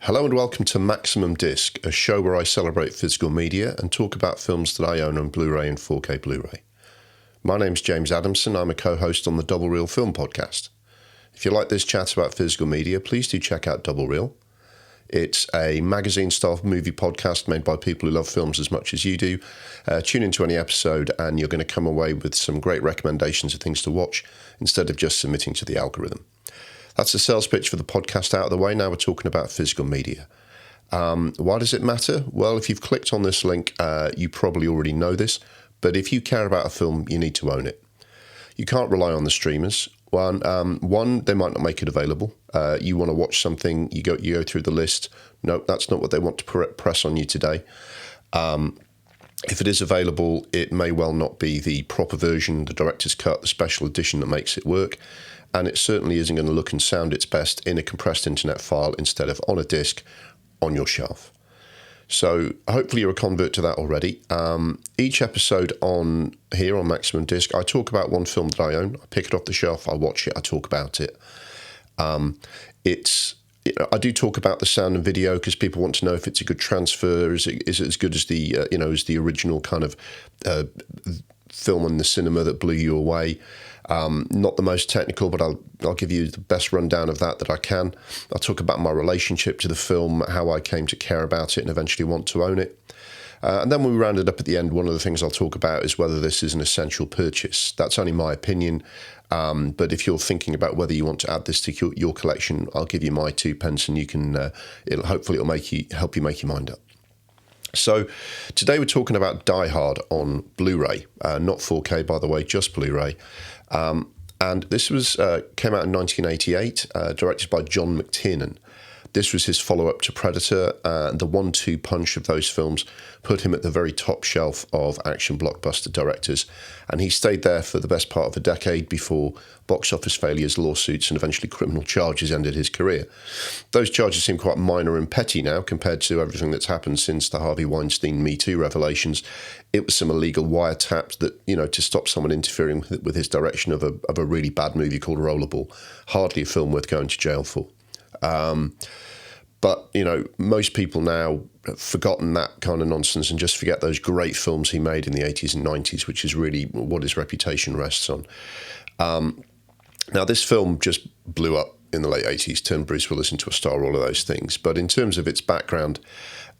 Hello and welcome to Maximum Disc, a show where I celebrate physical media and talk about films that I own on Blu Ray and 4K Blu Ray. My name's James Adamson. I'm a co-host on the Double Reel Film Podcast. If you like this chat about physical media, please do check out Double Reel. It's a magazine-style movie podcast made by people who love films as much as you do. Tune into any episode and you're going to come away with some great recommendations of things to watch instead of just submitting to the algorithm. That's the sales pitch for the podcast out of the way. Now we're talking about physical media. Why does it matter? Well, if you've clicked on this link, you probably already know this, but if you care about a film, you need to own it. You can't rely on the streamers. One, they might not make it available. You want to watch something, you go through the list. No, that's not what they want to press on you today. If it is available, it may well not be the proper version, the director's cut, the special edition that makes it work. And it certainly isn't going to look and sound its best in a compressed internet file instead of on a disc on your shelf. So hopefully you're a convert to that already. Each episode on here on Maximum Disc, I talk about one film that I own. I pick it off the shelf, I watch it, I talk about it. I do talk about the sound and video because people want to know if it's a good transfer. Is it as good as the as the original kind of film in the cinema that blew you away? Not the most technical, but I'll give you the best rundown of that I can. I'll talk about my relationship to the film, how I came to care about it and eventually want to own it. And then when we round it up at the end, one of the things I'll talk about is whether this is an essential purchase. That's only my opinion, but if you're thinking about whether you want to add this to your collection, I'll give you my 2 pence and you can. It'll help you make your mind up. So today we're talking about Die Hard on Blu-ray, not 4K by the way, just Blu-ray. And this came out in 1988, directed by John McTiernan. This was his follow-up to Predator. The 1-2 punch of those films put him at the very top shelf of action blockbuster directors, and he stayed there for the best part of a decade before box office failures, lawsuits, and eventually criminal charges ended his career. Those charges seem quite minor and petty now compared to everything that's happened since the Harvey Weinstein Me Too revelations. It was some illegal wiretaps that, to stop someone interfering with his direction of a really bad movie called Rollerball. Hardly a film worth going to jail for. But, most people now have forgotten that kind of nonsense and just forget those great films he made in the 80s and 90s, which is really what his reputation rests on. Now, this film just blew up in the late 80s, turned Bruce Willis into a star, all of those things. But in terms of its background,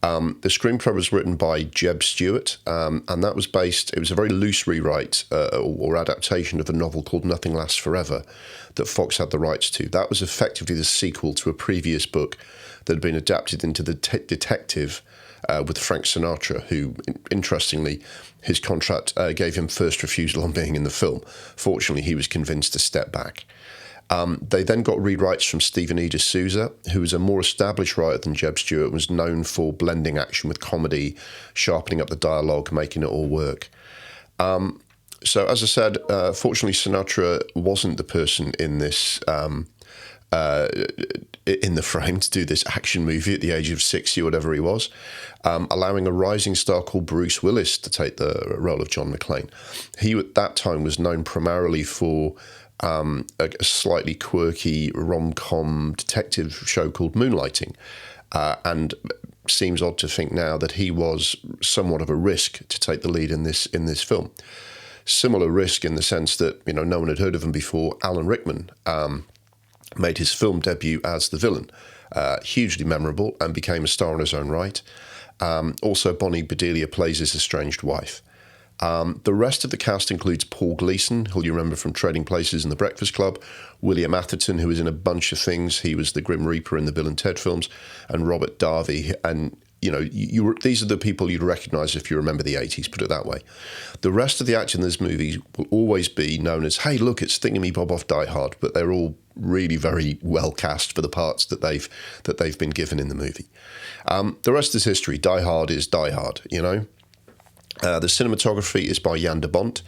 the screenplay was written by Jeb Stewart, and it was a very loose rewrite or adaptation of a novel called Nothing Lasts Forever that Fox had the rights to. That was effectively the sequel to a previous book that had been adapted into The Detective with Frank Sinatra, who, interestingly, his contract gave him first refusal on being in the film. Fortunately, he was convinced to step back. They then got rewrites from Stephen E. D'Souza, who was a more established writer than Jeb Stewart, was known for blending action with comedy, sharpening up the dialogue, making it all work. So, as I said, fortunately, Sinatra wasn't the person in this in the frame to do this action movie at the age of 60 or whatever he was, allowing a rising star called Bruce Willis to take the role of John McClane. He, at that time, was known primarily for a slightly quirky rom-com detective show called Moonlighting, and seems odd to think now that he was somewhat of a risk to take the lead in this film. Similar risk in the sense that no one had heard of him before. Alan Rickman made his film debut as the villain, hugely memorable, and became a star in his own right. Also, Bonnie Bedelia plays his estranged wife. The rest of the cast includes Paul Gleason, who you remember from Trading Places and The Breakfast Club, William Atherton, who was in a bunch of things. He was the Grim Reaper in the Bill and Ted films, and Robert Darby. And, these are the people you'd recognise if you remember the 80s, put it that way. The rest of the actors in this movie will always be known as, hey, look, it's Thingamy-Bob off Die Hard, but they're all really very well cast for the parts that they've been given in the movie. The rest is history. Die Hard is Die Hard, The cinematography is by Jan de Bont.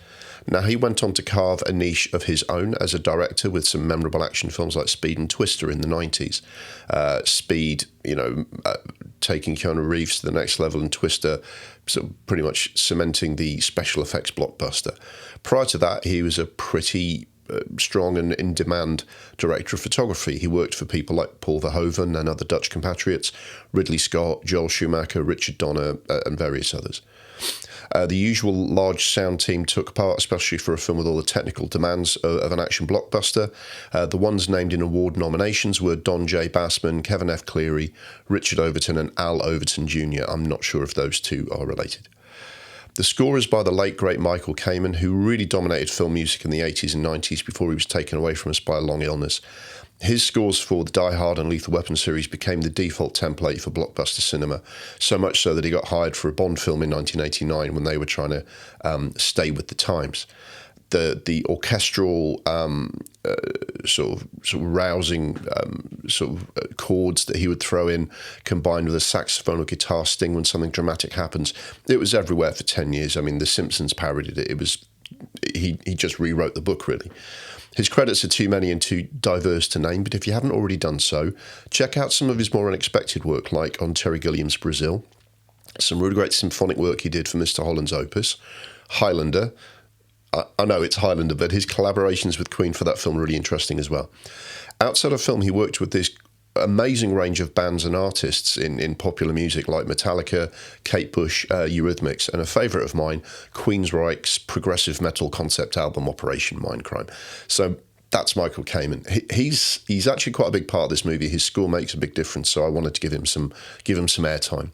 Now, he went on to carve a niche of his own as a director with some memorable action films like Speed and Twister in the 90s. Speed, taking Keanu Reeves to the next level, and Twister sort of pretty much cementing the special effects blockbuster. Prior to that, he was a pretty strong and in-demand director of photography. He worked for people like Paul Verhoeven and other Dutch compatriots, Ridley Scott, Joel Schumacher, Richard Donner, and various others. The usual large sound team took part, especially for a film with all the technical demands of an action blockbuster. The ones named in award nominations were Don J. Bassman, Kevin F. Cleary, Richard Overton, and Al Overton Jr. I'm not sure if those two are related. The score is by the late, great Michael Kamen, who really dominated film music in the 80s and 90s before he was taken away from us by a long illness. His scores for the Die Hard and Lethal Weapon series became the default template for blockbuster cinema, so much so that he got hired for a Bond film in 1989 when they were trying to stay with the times. The orchestral sort of rousing chords that he would throw in, combined with a saxophone or guitar sting when something dramatic happens, it was everywhere for 10 years. I mean, The Simpsons parodied it. He just rewrote the book, really. His credits are too many and too diverse to name, but if you haven't already done so, check out some of his more unexpected work, like on Terry Gilliam's Brazil, some really great symphonic work he did for Mr. Holland's Opus, Highlander. I know it's Highlander, but his collaborations with Queen for that film are really interesting as well. Outside of film, he worked with this amazing range of bands and artists in popular music like Metallica, Kate Bush, Eurythmics, and a favourite of mine, Queensryche's progressive metal concept album Operation Mindcrime. So that's Michael Kamen. He's actually quite a big part of this movie. His score makes a big difference, so I wanted to give him some airtime.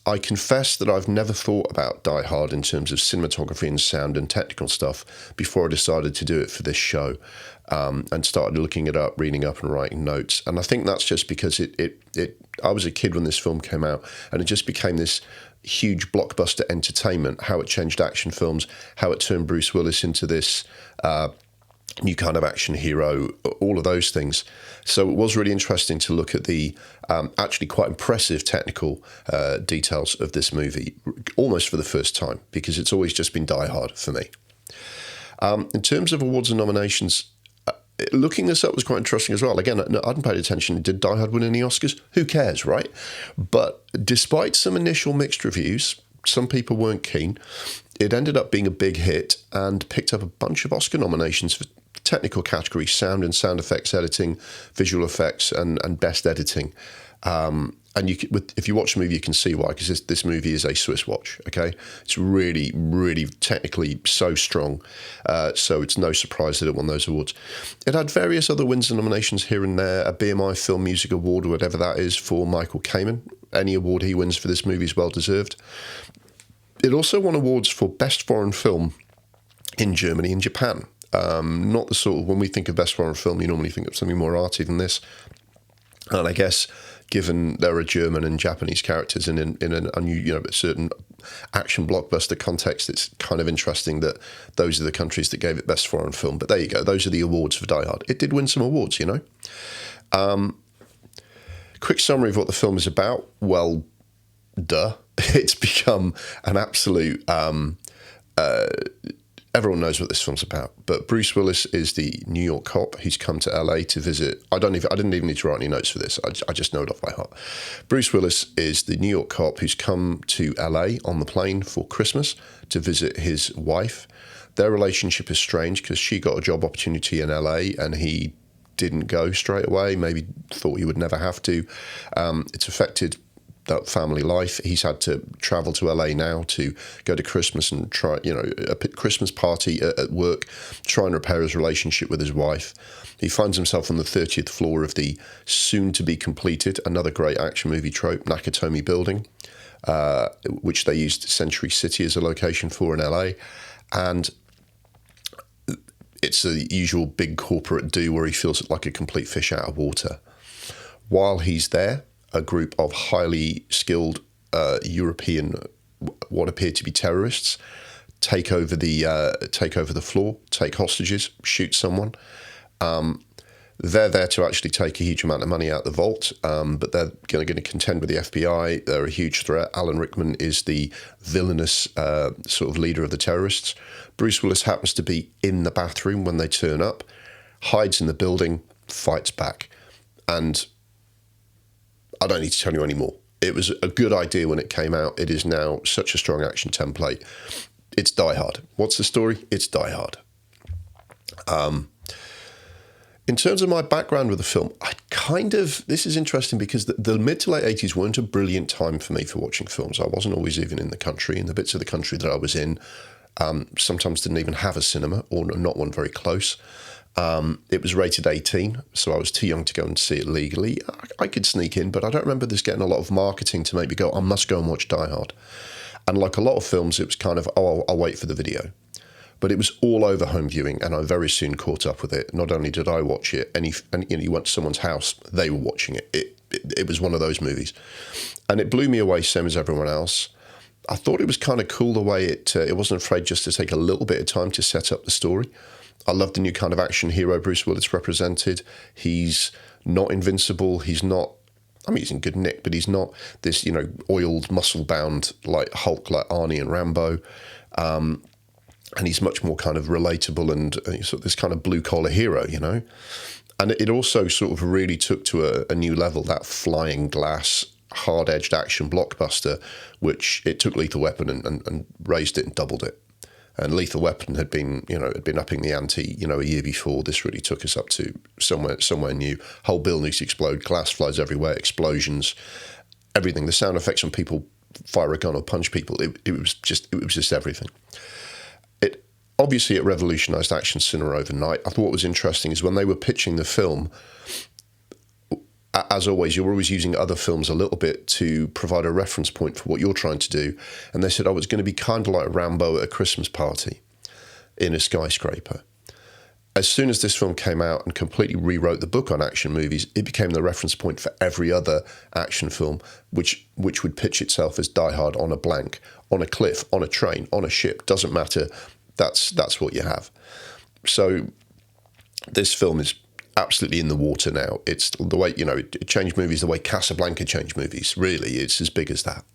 I confess that I've never thought about Die Hard in terms of cinematography and sound and technical stuff before I decided to do it for this show, and started looking it up, reading up and writing notes. And I think that's just because I was a kid when this film came out, and it just became this huge blockbuster entertainment, how it changed action films, how it turned Bruce Willis into this new kind of action hero, all of those things. So it was really interesting to look at the actually quite impressive technical details of this movie, almost for the first time, because it's always just been Die Hard for me. In terms of awards and nominations, looking this up was quite interesting as well. Again, I hadn't paid attention. Did Die Hard win any Oscars? Who cares, right? But despite some initial mixed reviews, some people weren't keen, it ended up being a big hit and picked up a bunch of Oscar nominations for technical categories: sound and sound effects editing, visual effects, and best editing. And if you watch the movie, you can see why, because this movie is a Swiss watch, okay? It's really, really technically so strong, so it's no surprise that it won those awards. It had various other wins and nominations here and there, a BMI Film Music Award, or whatever that is, for Michael Kamen. Any award he wins for this movie is well-deserved. It also won awards for Best Foreign Film in Germany and Japan. Not the sort of, when we think of Best Foreign Film, you normally think of something more arty than this. And I guess, given there are German and Japanese characters in a certain action blockbuster context, it's kind of interesting that those are the countries that gave it Best Foreign Film. But there you go. Those are the awards for Die Hard. It did win some awards, you know. Quick summary of what the film is about. Well, duh. It's become an absolute... everyone knows what this film's about, but Bruce Willis is the New York cop who's come to LA to visit. I didn't even need to write any notes for this. I just know it off by heart. Bruce Willis is the New York cop who's come to LA on the plane for Christmas to visit his wife. Their relationship is strange because she got a job opportunity in LA and he didn't go straight away. Maybe thought he would never have to. It's affected that family life. He's had to travel to LA now to go to Christmas and try, a Christmas party at work, try and repair his relationship with his wife. He finds himself on the 30th floor of the soon-to-be-completed, another great action movie trope, Nakatomi Building, which they used Century City as a location for in LA. And it's the usual big corporate do where he feels like a complete fish out of water. While he's there, a group of highly skilled European, what appear to be terrorists, take over the floor, take hostages, shoot someone. They're there to actually take a huge amount of money out the vault, but they're going to contend with the FBI. They're a huge threat. Alan Rickman is the villainous sort of leader of the terrorists. Bruce Willis happens to be in the bathroom when they turn up, hides in the building, fights back. And I don't need to tell you anymore. It was a good idea when it came out. It is now such a strong action template. It's Die Hard. What's the story? It's Die Hard. In terms of my background with the film, this is interesting because the mid to late 80s weren't a brilliant time for me for watching films. I wasn't always even in the country, and the bits of the country that I was in sometimes didn't even have a cinema, or not one very close. It was rated 18, so I was too young to go and see it legally. I could sneak in, but I don't remember this getting a lot of marketing to make me go, I must go and watch Die Hard. And like a lot of films, it was kind of, I'll wait for the video. But it was all over home viewing, and I very soon caught up with it. Not only did I watch it, and you went to someone's house, they were watching it. It was one of those movies. And it blew me away, same as everyone else. I thought it was kind of cool the way it wasn't afraid just to take a little bit of time to set up the story. I love the new kind of action hero Bruce Willis represented. He's not invincible. He's not, I mean, he's in good nick, but he's not this, oiled, muscle-bound like Hulk, like Arnie and Rambo. And he's much more kind of relatable and sort of this kind of blue-collar hero, And it also sort of really took to a new level, that flying glass, hard-edged action blockbuster, which it took Lethal Weapon and raised it and doubled it. And Lethal Weapon had been upping the ante, a year before. This really took us up to somewhere new. Whole buildings explode, glass flies everywhere, explosions, everything. The sound effects when people fire a gun or punch people, it was just everything. Obviously, it revolutionised action cinema overnight. I thought what was interesting is when they were pitching the film, as always, you're always using other films a little bit to provide a reference point for what you're trying to do. And they said, it's going to be kind of like Rambo at a Christmas party in a skyscraper. As soon as this film came out and completely rewrote the book on action movies, it became the reference point for every other action film, which would pitch itself as Die Hard on a blank, on a cliff, on a train, on a ship, doesn't matter. That's what you have. So this film is absolutely in the water now. It's the way, it changed movies the way Casablanca changed movies. Really, it's as big as that.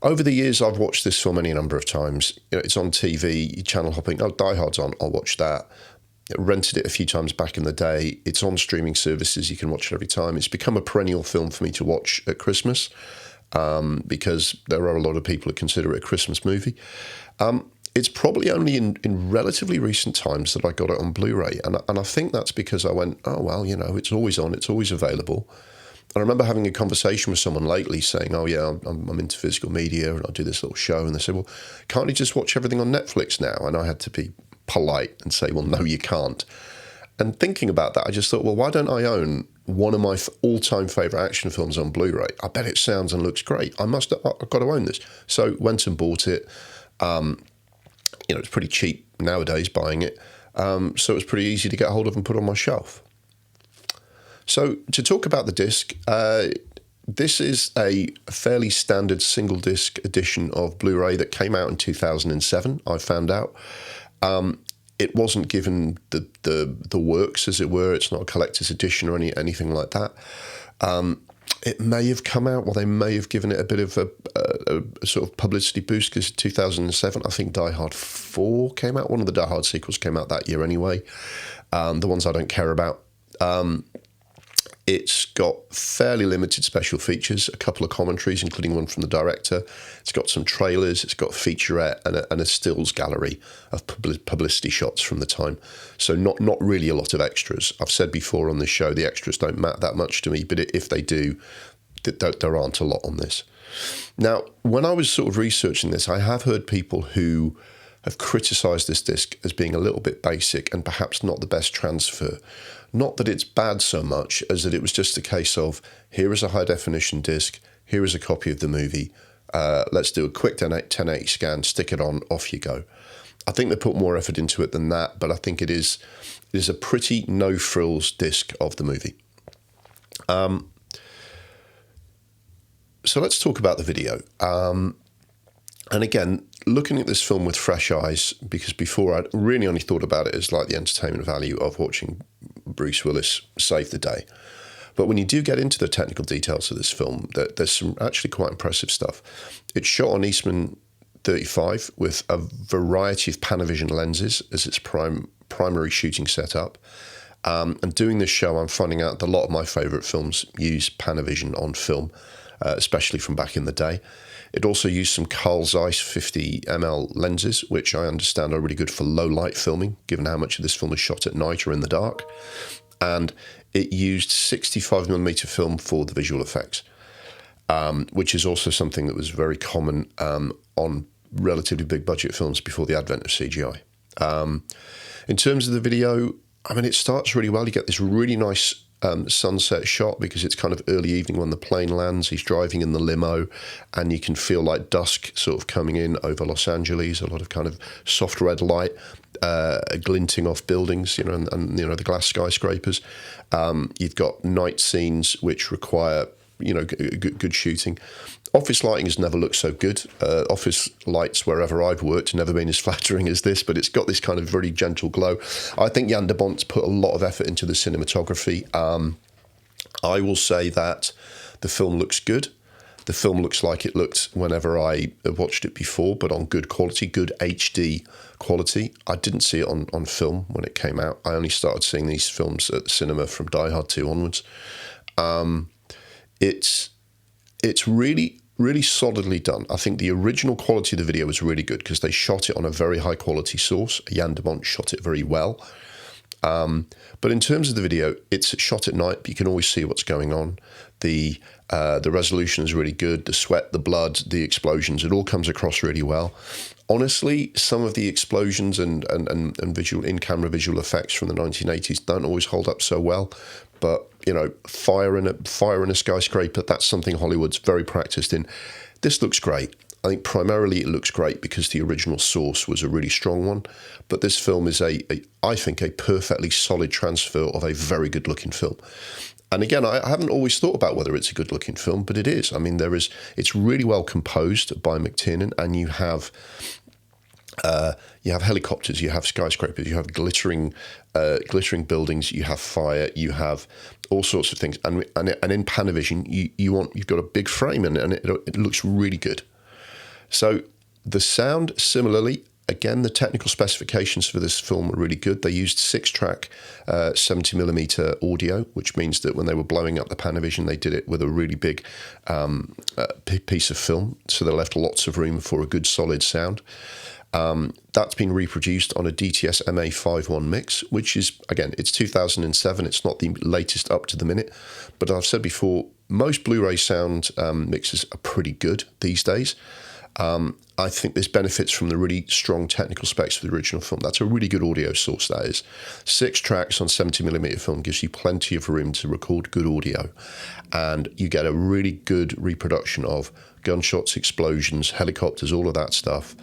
Over the years, I've watched this film any number of times. It's on TV, channel hopping. Oh, Die Hard's on, I'll watch that. Rented it a few times back in the day. It's on streaming services. You can watch it every time. It's become a perennial film for me to watch at Christmas because there are a lot of people that consider it a Christmas movie. It's probably only in relatively recent times that I got it on Blu Ray. And I think that's because I went, it's always on, it's always available. And I remember having a conversation with someone lately saying, I'm into physical media and I do this little show. And they said, well, can't you just watch everything on Netflix now? And I had to be polite and say, well, no, you can't. And thinking about that, I just thought, well, why don't I own one of my all-time favourite action films on Blu Ray? I bet it sounds and looks great. I've got to own this. So went and bought it. It's pretty cheap nowadays buying it. So it was pretty easy to get hold of and put on my shelf. So to talk about the disc, this is a fairly standard single disc edition of Blu-ray that came out in 2007, I found out. It wasn't given the works, as it were. It's not a collector's edition or anything like that. It may have come out, they may have given it a bit of a sort of publicity boost because 2007, I think Die Hard 4 came out. One of the Die Hard sequels came out that year anyway. The ones I don't care about. It's got fairly limited special features, a couple of commentaries, including one from the director. It's got some trailers, it's got a featurette and a stills gallery of publicity shots from the time. So not really a lot of extras. I've said before on this show, the extras don't matter that much to me, but if they do, there aren't a lot on this. Now, when I was sort of researching this, I have heard people who have criticised this disc as being a little bit basic and perhaps not the best transfer. Not that it's bad so much as that it was just a case of, here is a high-definition disc, here is a copy of the movie, let's do a quick 1080 scan, stick it on, off you go. I think they put more effort into it than that, but I think it is a pretty no-frills disc of the movie. So let's talk about the video. And again, looking at this film with fresh eyes, because before I'd really only thought about it as like the entertainment value of watching Bruce Willis save the day. But when you do get into the technical details of this film, there's some actually quite impressive stuff. It's shot on Eastman 35 with a variety of Panavision lenses as its primary shooting setup. And doing this show, I'm finding out that a lot of my favourite films use Panavision on film. especially from back in the day. It also used some Carl Zeiss 50mm lenses, which I understand are really good for low light filming, given how much of this film is shot at night or in the dark. And it used 65mm film for the visual effects, which is also something that was very common on relatively big budget films before the advent of CGI. In terms of the video, I mean, it starts really well. You get this really nice sunset shot because it's kind of early evening when the plane lands. He's driving in the limo and you can feel like dusk sort of coming in over Los Angeles, a lot of kind of soft red light glinting off buildings, you know, and you know, the glass skyscrapers. You've got night scenes which require, you know, good shooting. Office lighting has never looked so good. Office lights wherever I've worked have never been as flattering as this, but it's got this kind of very gentle glow. I think Jan de Bont's put a lot of effort into the cinematography. I will say that the film looks good. The film looks like it looked whenever I watched it before, but on good quality, good HD quality. I didn't see it on film when it came out. I only started seeing these films at the cinema from Die Hard 2 onwards. It's really solidly done. I think the original quality of the video was really good because they shot it on a very high quality source. Jan de Bont shot it very well. But in terms of the video, it's shot at night, but you can always see what's going on. The resolution is really good. The sweat, the blood, the explosions, it all comes across really well. Honestly, some of the explosions and visual in-camera visual effects from the 1980s don't always hold up so well. But, you know, fire in a skyscraper, that's something Hollywood's very practiced in. This looks great. I think primarily it looks great because the original source was a really strong one. But this film is I think, a perfectly solid transfer of a very good-looking film. And again, I haven't always thought about whether it's a good-looking film, but it is. I mean, it's really well composed by McTiernan, and you have helicopters, you have skyscrapers, you have glittering buildings, you have fire, you have all sorts of things. And in Panavision, you've got a big frame, and it looks really good. So the sound, similarly, again, the technical specifications for this film are really good. They used 6-track 70mm audio, which means that when they were blowing up the Panavision, they did it with a really big piece of film. So they left lots of room for a good solid sound. That's been reproduced on a DTS MA51 mix, which is, again, it's 2007. It's not the latest up to the minute. But I've said before, most Blu Ray sound mixes are pretty good these days. I think this benefits from the really strong technical specs of the original film. That's a really good audio source, that is. 6 tracks on 70mm film gives you plenty of room to record good audio. And you get a really good reproduction of gunshots, explosions, helicopters, all of that stuff.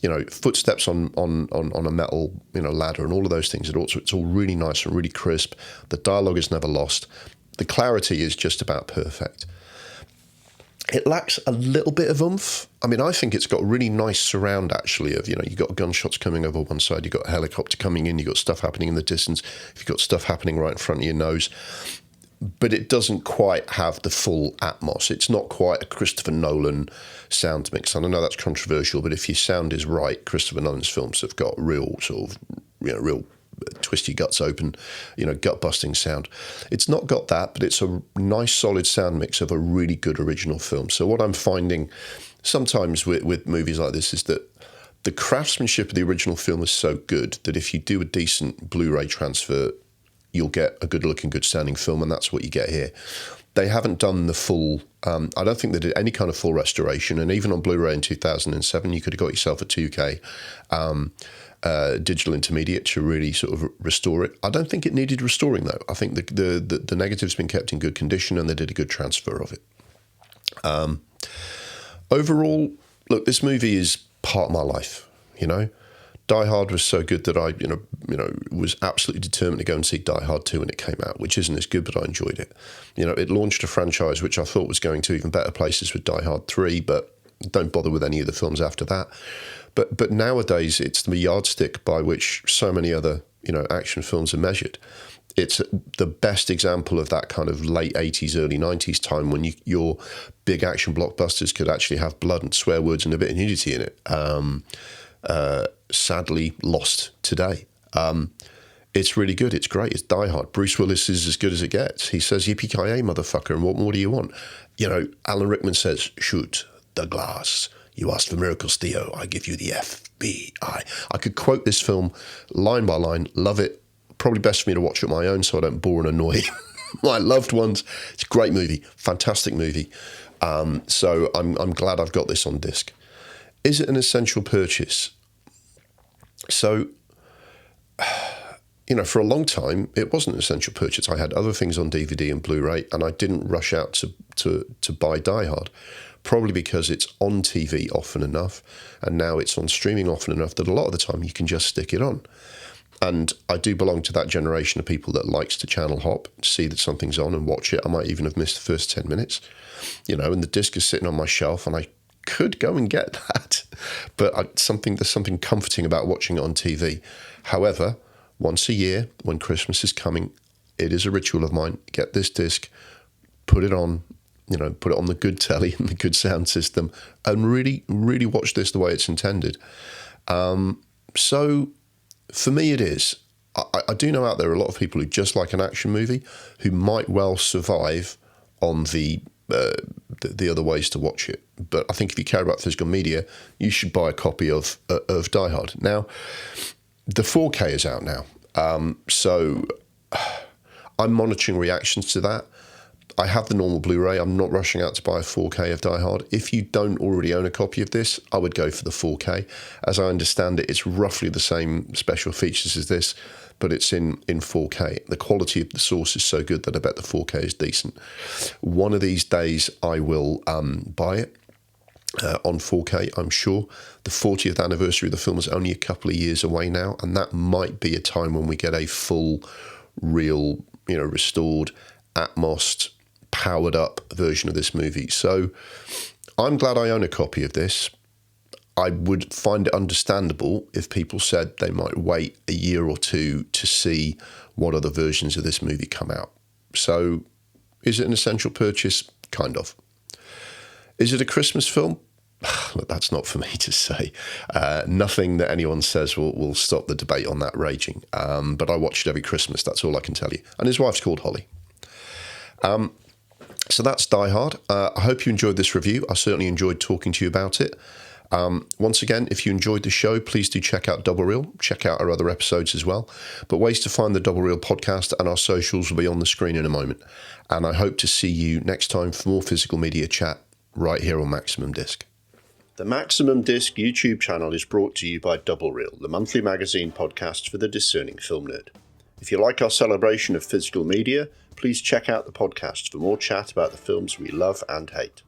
You know, footsteps on a metal, you know, ladder and all of those things. It's all really nice and really crisp. The dialogue is never lost. The clarity is just about perfect. It lacks a little bit of oomph. I mean, I think it's got a really nice surround, actually, of, you know, you've got gunshots coming over one side, you've got a helicopter coming in, you've got stuff happening in the distance, you've got stuff happening right in front of your nose. But it doesn't quite have the full atmos. It's not quite a Christopher Nolan sound mix. And I know that's controversial, but if your sound is right, Christopher Nolan's films have got real sort of, you know, real twist your guts open, you know, gut-busting sound. It's not got that, but it's a nice, solid sound mix of a really good original film. So what I'm finding sometimes with movies like this is that the craftsmanship of the original film is so good that if you do a decent Blu-ray transfer, you'll get a good-looking, good-sounding film, and that's what you get here. They haven't done the full... I don't think they did any kind of full restoration, and even on Blu-ray in 2007, you could have got yourself a 2K digital intermediate to really sort of restore it. I don't think it needed restoring, though. I think the negative's been kept in good condition, and they did a good transfer of it. Overall, look, this movie is part of my life, you know. Die Hard was so good that I, you know, was absolutely determined to go and see Die Hard 2 when it came out, which isn't as good, but I enjoyed it. You know, it launched a franchise which I thought was going to even better places with Die Hard 3, but don't bother with any of the films after that. But nowadays, it's the yardstick by which so many other, you know, action films are measured. It's the best example of that kind of late 80s, early 90s time when your big action blockbusters could actually have blood and swear words and a bit of nudity in it. Sadly lost today. It's really good. It's great. It's Die Hard. Bruce Willis is as good as it gets. He says, yippee-ki-yay, motherfucker, and what more do you want? You know, Alan Rickman says, shoot the glass. You asked for miracles, Theo. I give you the FBI. I could quote this film line by line. Love it. Probably best for me to watch it on my own so I don't bore and annoy my loved ones. It's a great movie. Fantastic movie. So I'm glad I've got this on disc. Is it an essential purchase? So... you know, for a long time, it wasn't an essential purchase. I had other things on DVD and Blu Ray, and I didn't rush out to buy Die Hard, probably because it's on TV often enough, and now it's on streaming often enough that a lot of the time you can just stick it on. And I do belong to that generation of people that likes to channel hop, see that something's on and watch it. I might even have missed the first 10 minutes, you know, and the disc is sitting on my shelf, and I could go and get that. But there's something comforting about watching it on TV. However, once a year, when Christmas is coming, it is a ritual of mine. Get this disc, put it on, you know, put it on the good telly and the good sound system, and really, really watch this the way it's intended. So for me, it is. I do know out there a lot of people who just like an action movie who might well survive on the other ways to watch it. But I think if you care about physical media, you should buy a copy of Die Hard. Now, the 4K is out now, so I'm monitoring reactions to that. I have the normal Blu Ray. I'm not rushing out to buy a 4K of Die Hard. If you don't already own a copy of this, I would go for the 4K. As I understand it, it's roughly the same special features as this, but it's in 4K. The quality of the source is so good that I bet the 4K is decent. One of these days I will buy it. On 4K, I'm sure. The 40th anniversary of the film is only a couple of years away now, and that might be a time when we get a full, real, you know, restored, Atmos, powered up version of this movie. So I'm glad I own a copy of this. I would find it understandable if people said they might wait a year or two to see what other versions of this movie come out. So is it an essential purchase? Kind of. Is it a Christmas film? Look, that's not for me to say. Nothing that anyone says will stop the debate on that raging. But I watch it every Christmas, that's all I can tell you. And his wife's called Holly. So that's Die Hard. I hope you enjoyed this review. I certainly enjoyed talking to you about it. Once again, if you enjoyed the show, please do check out Double Reel. Check out our other episodes as well. But ways to find the Double Reel podcast and our socials will be on the screen in a moment. And I hope to see you next time for more physical media chat right here on Maximum Disc. The Maximum Disc YouTube channel is brought to you by Double Reel, the monthly magazine podcast for the discerning film nerd. If you like our celebration of physical media, please check out the podcast for more chat about the films we love and hate.